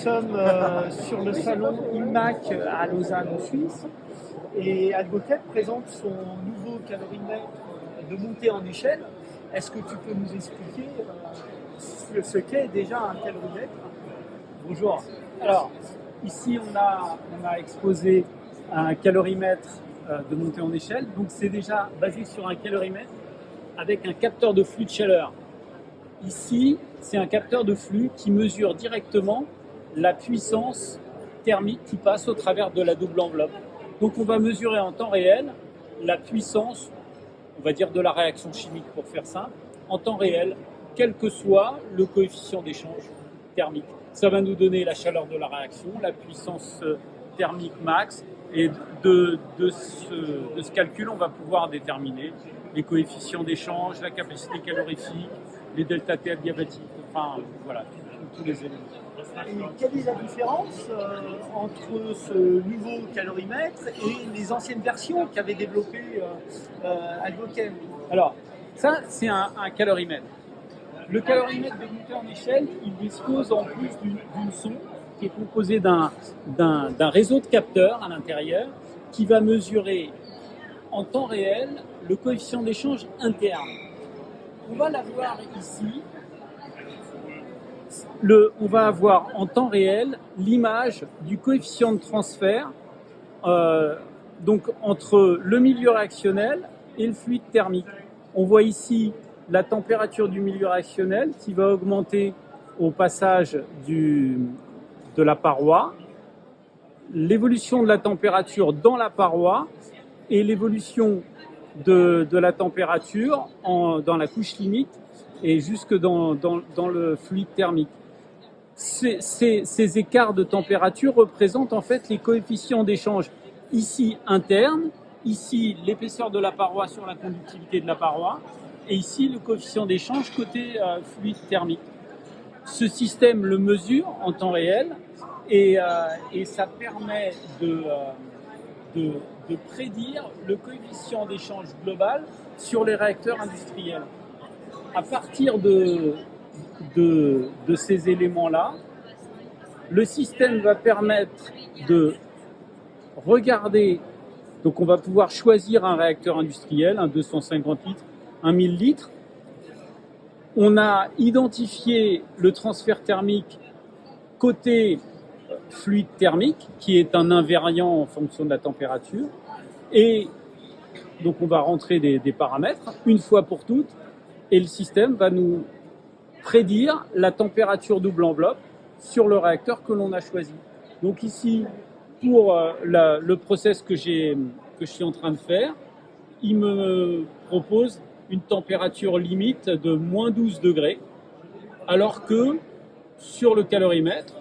sommes sur le salon IMAC à Lausanne en Suisse et Algoquet présente son nouveau calorimètre de montée en échelle. Est-ce que tu peux nous expliquer ce qu'est déjà un calorimètre? Bonjour. Alors, ici on a exposé un calorimètre de montée en échelle. Donc c'est déjà basé sur un calorimètre avec un capteur de flux de chaleur. Ici, c'est un capteur de flux qui mesure directement la puissance thermique qui passe au travers de la double enveloppe. Donc on va mesurer en temps réel la puissance, on va dire de la réaction chimique pour faire simple, en temps réel, quel que soit le coefficient d'échange thermique. Ça va nous donner la chaleur de la réaction, la puissance thermique max, et de ce calcul, on va pouvoir déterminer les coefficients d'échange, la capacité calorifique, les delta T adiabatiques, enfin voilà, tous les éléments. Et quelle est la différence entre ce nouveau calorimètre et les anciennes versions qu'avait développées Algoquet? Alors, ça, c'est un calorimètre. Le calorimètre de montée en échelle, il dispose en plus d'une sonde qui est composée d'un réseau de capteurs à l'intérieur qui va mesurer en temps réel le coefficient d'échange interne. On va l'avoir ici. On va avoir en temps réel l'image du coefficient de transfert donc entre le milieu réactionnel et le fluide thermique. On voit ici la température du milieu réactionnel qui va augmenter au passage de la paroi, l'évolution de la température dans la paroi et l'évolution de la température dans la couche limite et jusque dans le fluide thermique. Ces écarts de température représentent en fait les coefficients d'échange ici internes, ici l'épaisseur de la paroi sur la conductivité de la paroi, et ici le coefficient d'échange côté fluide thermique. Ce système le mesure en temps réel et ça permet de prédire le coefficient d'échange global sur les réacteurs industriels. À partir de ces éléments-là, le système va permettre de regarder, donc on va pouvoir choisir un réacteur industriel, un 250 litres, un 1000 litres. On a identifié le transfert thermique côté fluide thermique, qui est un invariant en fonction de la température. Et donc on va rentrer des paramètres une fois pour toutes, et le système va nous prédire la température double enveloppe sur le réacteur que l'on a choisi. Donc ici, pour le process que je suis en train de faire, il me propose une température limite de moins 12 degrés, alors que sur le calorimètre,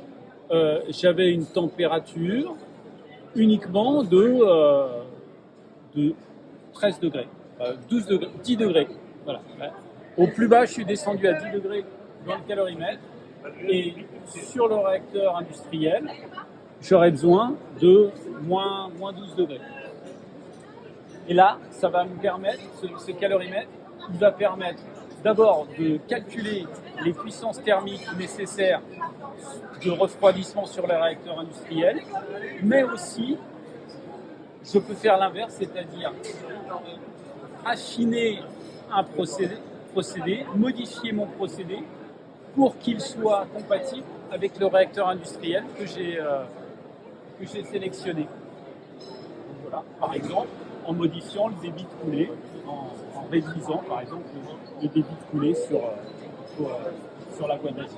j'avais une température uniquement de 13 degrés, 12 degrés, 10 degrés. Voilà. Au plus bas, je suis descendu à 10 degrés dans le calorimètre, et sur le réacteur industriel, j'aurais besoin de moins 12 degrés. Et là, ça va me permettre, ce calorimètre, il va permettre d'abord de calculer les puissances thermiques nécessaires de refroidissement sur les réacteurs industriels, mais aussi, je peux faire l'inverse, c'est-à-dire affiner un procédé, modifier mon procédé pour qu'il soit compatible avec le réacteur industriel que j'ai sélectionné. Voilà, par exemple, en modifiant le débit de coulée, en réduisant par exemple le débit de coulée sur la voie d'asie.